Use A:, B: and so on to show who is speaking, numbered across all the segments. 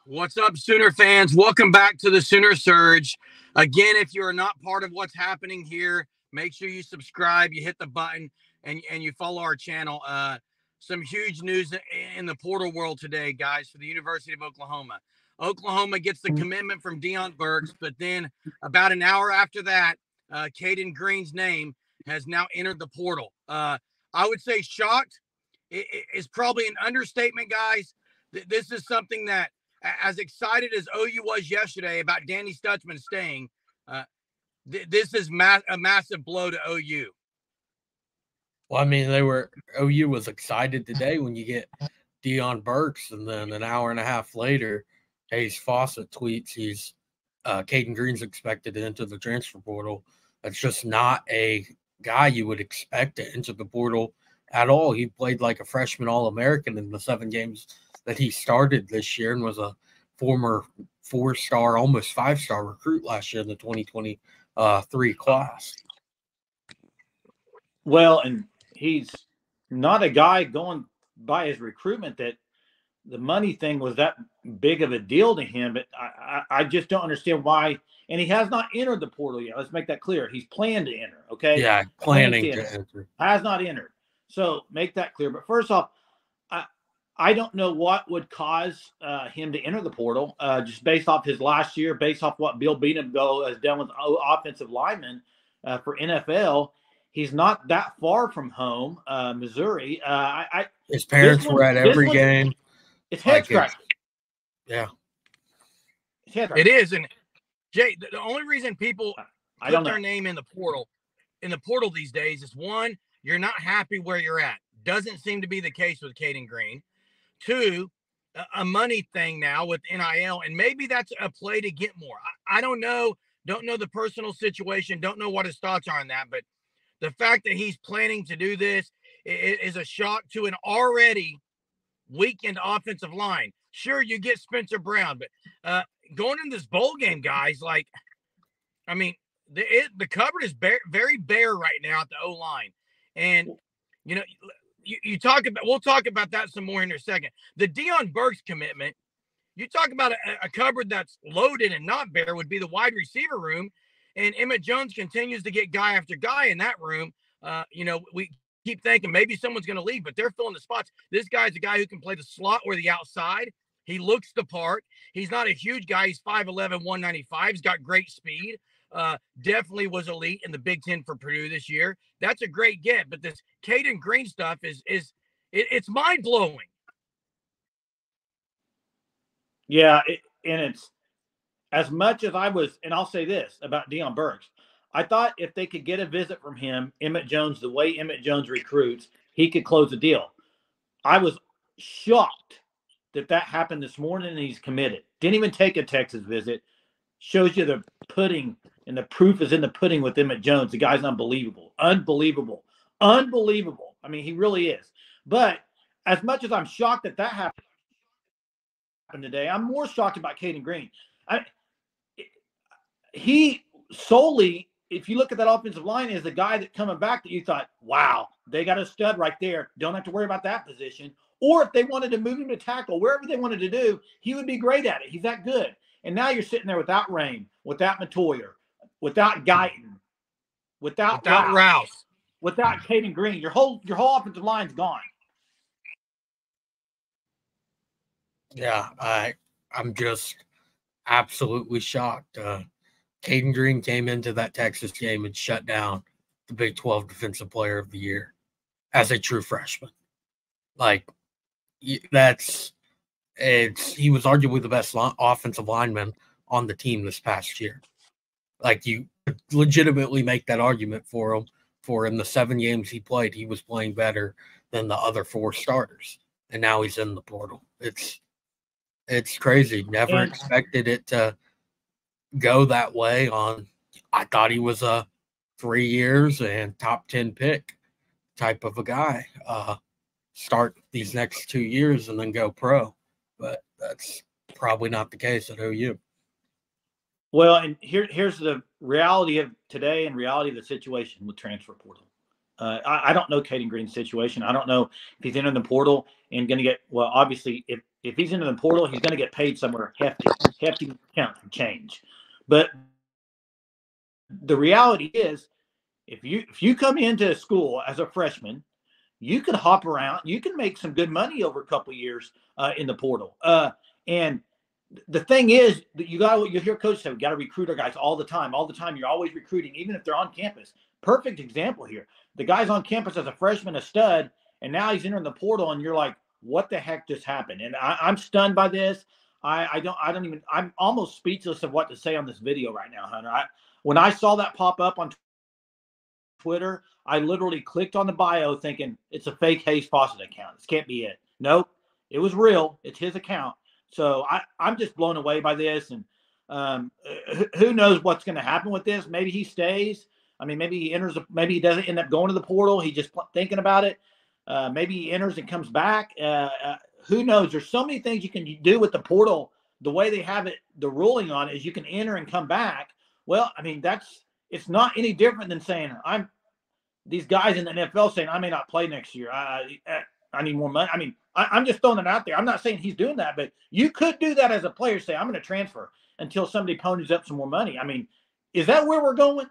A: What's up, Sooner fans? Welcome back to the Sooner Surge. Again, if you are not part of what's happening here, make sure you subscribe, you hit the button, and you follow our channel. Some huge news in the portal world today, guys, for the University of Oklahoma. Oklahoma gets the commitment from Deion Burks, but then about an hour after that, Cayden Green's name has now entered the portal. I would say shocked is probably an understatement, guys. This is something that, as excited as OU was yesterday about Danny Stutzman staying, this is a massive blow to OU.
B: Well, I mean, OU was excited today when you get Deion Burks, and then an hour and a half later, Hayes Fawcett tweets Cayden Green's expected to enter the transfer portal. That's just not a guy you would expect to enter the portal at all. He played like a freshman All-American in the 7 games that he started this year and was a former 4-star, almost 5-star recruit last year in the 2023 class.
C: Well, and he's not a guy going by his recruitment that the money thing was that big of a deal to him, but I just don't understand why. And he has not entered the portal yet. Let's make that clear. He's planned to enter, okay?
B: Yeah, planning to enter.
C: Has not entered. So make that clear. But first off, I don't know what would cause him to enter the portal, just based off his last year, based off what Bill Beanham has done with offensive linemen for NFL. He's not that far from home, Missouri.
B: His parents were at every game.
C: It's head scratching.
B: Yeah.
A: It is. And, Jay, the only reason people put their name in the portal these days is, one, you're not happy where you're at. Doesn't seem to be the case with Cayden Green. 2, a money thing now with NIL, and maybe that's a play to get more. I don't know. Don't know the personal situation. Don't know what his thoughts are on that. But the fact that he's planning to do this is a shock to an already weakened offensive line. Sure, you get Spencer Brown, but going in this bowl game, guys, the cupboard is very bare right now at the O-line. And, you know, we'll talk about that some more in a second. The Deion Burks commitment, you talk about a cupboard that's loaded and not bare, would be the wide receiver room. And Emmett Jones continues to get guy after guy in that room. We keep thinking maybe someone's going to leave, but they're filling the spots. This guy's a guy who can play the slot or the outside. He looks the part. He's not a huge guy. He's 5'11", 195. He's got great speed. Definitely was elite in the Big Ten for Purdue this year. That's a great get. But this Cayden Green stuff it's mind blowing.
C: Yeah, and it's as much as I was, and I'll say this about Deion Burks. I thought if they could get a visit from him, Emmett Jones, the way Emmett Jones recruits, he could close the deal. I was shocked that happened this morning, and he's committed. Didn't even take a Texas visit. Shows you the pudding, and the proof is in the pudding with Emmett Jones. The guy's unbelievable. Unbelievable. I mean, he really is. But as much as I'm shocked that happened today, I'm more shocked about Cayden Green. He solely, if you look at that offensive line, is the guy that coming back that you thought, wow, they got a stud right there. Don't have to worry about that position. Or if they wanted to move him to tackle, wherever they wanted to do, he would be great at it. He's that good. And now you're sitting there without Rain, without Matoyer, without Guyton, without
A: Rouse,
C: without Cayden Green. Your whole offensive line's gone.
B: Yeah, I'm just absolutely shocked. Cayden Green came into that Texas game and shut down the Big 12 Defensive Player of the Year as a true freshman. He was arguably the best offensive lineman on the team this past year. You could legitimately make that argument for him. For in the 7 games he played, he was playing better than the other 4 starters. And now he's in the portal. It's crazy. Never expected it to go that way. I thought he was a 3 years and top 10 pick type of a guy. Start these next 2 years and then go pro. But that's probably not the case at OU.
C: Well, and here's the reality of today and reality of the situation with transfer portal. I don't know Cayden Green's situation. I don't know if he's entering the portal and going to get, well, obviously, if he's into the portal, he's going to get paid somewhere hefty chunk of change. But the reality is, if you come into school as a freshman, you can hop around. You can make some good money over a couple of years in the portal. And the thing is that you hear coaches say, we got to recruit our guys all the time. All the time, you're always recruiting, even if they're on campus. Perfect example here. The guy's on campus as a freshman, a stud, and now he's entering the portal, and you're like, what the heck just happened? And I'm stunned by this. I'm almost speechless of what to say on this video right now, Hunter. When I saw that pop up on Twitter, I literally clicked on the bio thinking it's a fake Hayes Fawcett account. This can't be it. Nope, it was real. It's his account. So I'm just blown away by this. And who knows what's going to happen with this? Maybe he stays. I mean, maybe he doesn't end up going to the portal. He's just thinking about it. Maybe he enters and comes back. Who knows? There's so many things you can do with the portal. The way they have it, the ruling on it is you can enter and come back. Well, I mean, it's not any different than saying these guys in the NFL saying I may not play next year. I need more money. I mean, I'm just throwing it out there. I'm not saying he's doing that, but you could do that as a player. Say I'm going to transfer until somebody ponies up some more money. I mean, is that where we're going?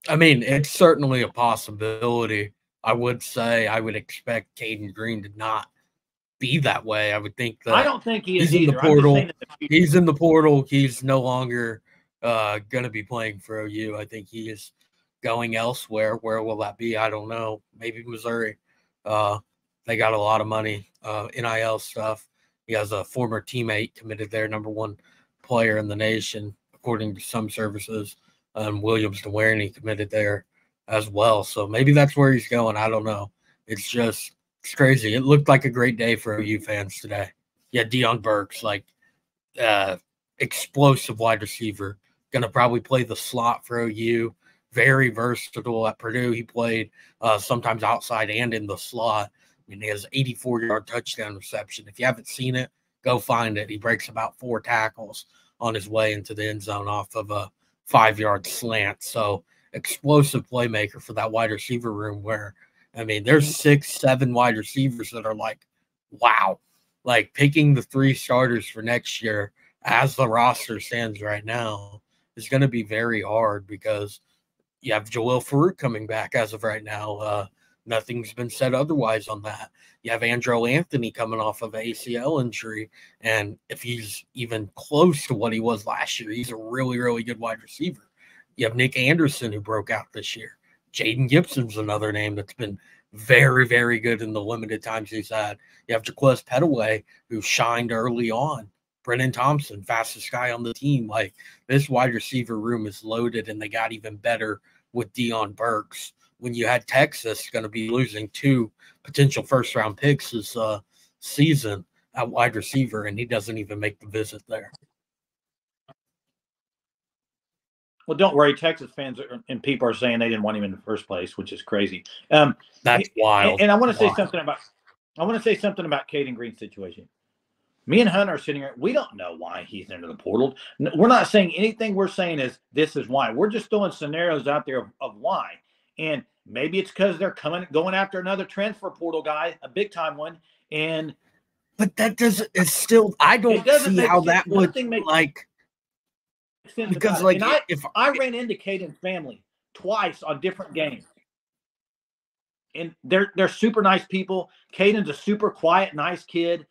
B: I mean, it's certainly a possibility. I would say I would expect Cayden Green to not be that way. I would think that
C: I don't think he is
B: he's
C: either.
B: in the portal. He's in the portal. He's no longer going to be playing for OU. I think he is going elsewhere. Where will that be? I don't know. Maybe Missouri. They got a lot of money, NIL stuff. He has a former teammate committed there, #1 player in the nation, according to some services. Williams DeWarney committed there as well. So maybe that's where he's going. I don't know. It's crazy. It looked like a great day for OU fans today. Yeah, Deion Burks, like explosive wide receiver, going to probably play the slot for OU. Very versatile at Purdue. He played sometimes outside and in the slot. I mean, he has 84-yard touchdown reception. If you haven't seen it, go find it. He breaks about 4 tackles on his way into the end zone off of a 5-yard slant. So explosive playmaker for that wide receiver room where, I mean, there's 6, 7 wide receivers that are like, wow. Like picking the 3 starters for next year as the roster stands right now is going to be very hard because you have Joel Farouk coming back as of right now. Nothing's been said otherwise on that. You have Andrew Anthony coming off of an ACL injury, and if he's even close to what he was last year, he's a really, really good wide receiver. You have Nick Anderson, who broke out this year. Jaden Gibson's another name that's been very, very good in the limited times he's had. You have Jaquez Petaway, who shined early on. Brennan Thompson, fastest guy on the team. Like, this wide receiver room is loaded, and they got even better with Deion Burks. When you had Texas going to be losing 2 potential first-round picks this season at wide receiver, and he doesn't even make the visit there.
C: Well, don't worry. Texas fans and people are saying they didn't want him in the first place, which is crazy.
B: That's wild.
C: And I want to say something about Cayden Green's situation. Me and Hunter are sitting here. We don't know why he's into the portal. We're not saying anything. We're saying is this is why. We're just throwing scenarios out there of why. And maybe it's because they're going after another transfer portal guy, a big time one.
B: But that doesn't. It's still. I don't see how that would like.
C: Because if I ran into Cayden's family twice on different games, and they're super nice people. Cayden's a super quiet, nice kid.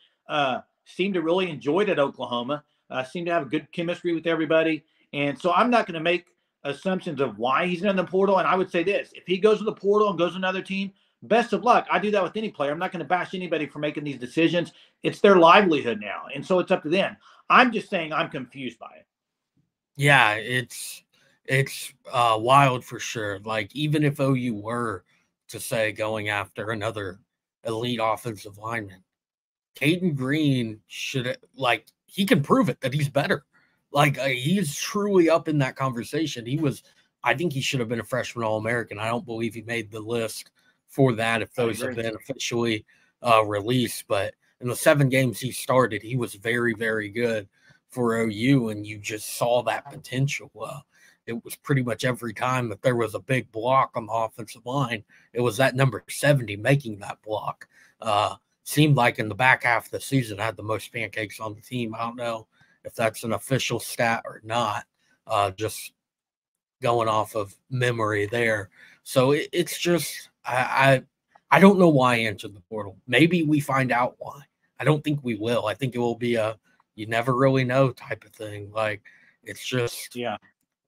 C: Seemed to really enjoy it at Oklahoma. Seemed to have a good chemistry with everybody. And so I'm not going to make assumptions of why he's in the portal. And I would say this: if he goes to the portal and goes to another team, best of luck. I do that with any player. I'm not going to bash anybody for making these decisions. It's their livelihood now, and so it's up to them. I'm just saying I'm confused by it.
B: Yeah, it's wild for sure. Like, even if OU were to say going after another elite offensive lineman, Cayden Green should, like, he can prove it that he's better. Like, he's truly up in that conversation. I think he should have been a freshman All-American. I don't believe he made the list for that if those have been officially released. But in the 7 games he started, he was very, very good for OU, and you just saw that potential. it was pretty much every time that there was a big block on the offensive line, it was that number 70 making that block. Seemed like in the back half of the season had the most pancakes on the team. I don't know if that's an official stat or not, just going off of memory there. So it's just, I don't know why I entered the portal. Maybe we find out why. I don't think we will. I think it will be a you never really know type of thing. Like, it's just,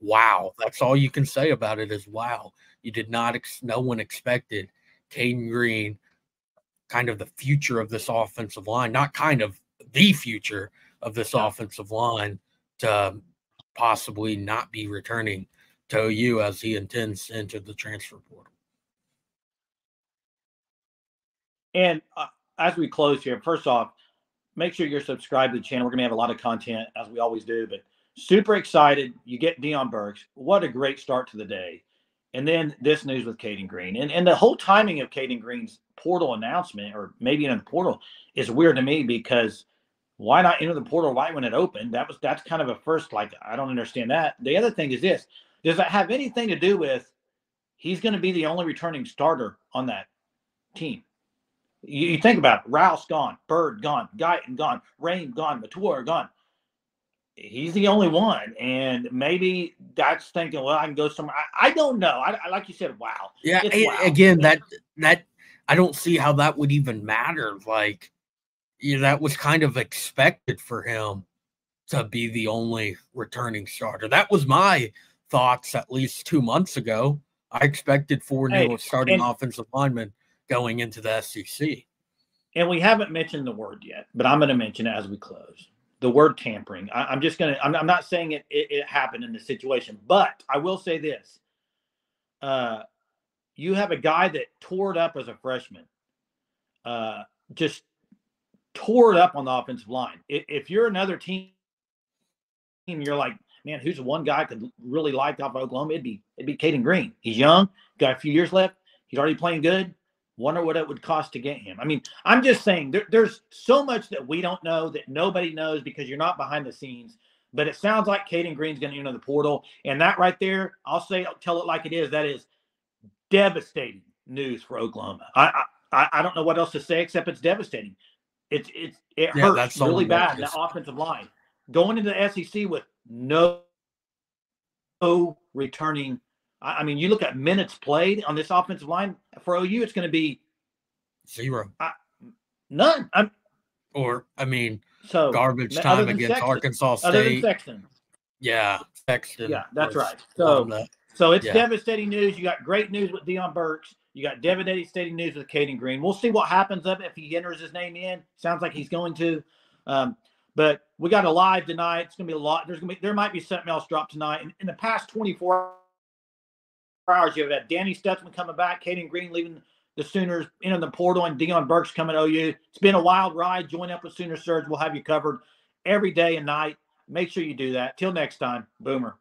B: wow. That's all you can say about it is wow. You did not, no one expected Cayden Green, kind of the future of this offensive line, not kind of the future of this offensive line, to possibly not be returning to OU as he intends to enter the transfer portal.
C: And as we close here, first off, make sure you're subscribed to the channel. We're going to have a lot of content, as we always do, but super excited. You get Deion Burks. What a great start to the day. And then this news with Cayden Green. And the whole timing of Cayden Green's portal announcement, or maybe in the portal, is weird to me, because why not enter the portal right when it opened? That's kind of a first, like, I don't understand that. The other thing is this. Does that have anything to do with he's going to be the only returning starter on that team? You think about it. Rouse gone, Bird gone, Guyton gone, Rain gone, Mature gone. He's the only one, and maybe that's thinking, well, I can go somewhere. I don't know. I like you said, wow.
B: Yeah.
C: Wow.
B: Again, that I don't see how that would even matter. Like, that was kind of expected for him to be the only returning starter. That was my thoughts at least 2 months ago. I expected 4 new starting offensive linemen going into the SEC.
C: And we haven't mentioned the word yet, but I'm going to mention it as we close. The word tampering. I'm not saying it happened in this situation, but I will say this. You have a guy that tore it up as a freshman, just tore it up on the offensive line. If you're another team, you're like, man, who's the one guy I could really like off of Oklahoma? It'd be Cayden Green. He's young, got a few years left. He's already playing good. Wonder what it would cost to get him. I mean, I'm just saying there's so much that we don't know, that nobody knows, because you're not behind the scenes. But it sounds like Cayden Green's going to enter the portal. And that right there, I'll tell it like it is. That is devastating news for Oklahoma. I don't know what else to say except it's devastating. It hurts really bad, that offensive line. Going into the SEC with no returning. I mean, you look at minutes played on this offensive line for OU, it's going to be
B: 0.
C: None.
B: So garbage time against Sexton, Arkansas State.
C: Other than Sexton.
B: Yeah, Sexton.
C: Yeah, that's right. So it's devastating news. You got great news with Deion Burks. You got devastating news with Cayden Green. We'll see what happens if he enters his name in. Sounds like he's going to. But we got a live tonight. It's going to be a lot. There might be something else dropped tonight. In the past 24 hours, you have had Danny Stutzman coming back, Cayden Green leaving the Sooners, into the portal, and Deion Burks coming to OU. It's been a wild ride. Join up with Sooner Surge. We'll have you covered every day and night. Make sure you do that. Till next time, Boomer.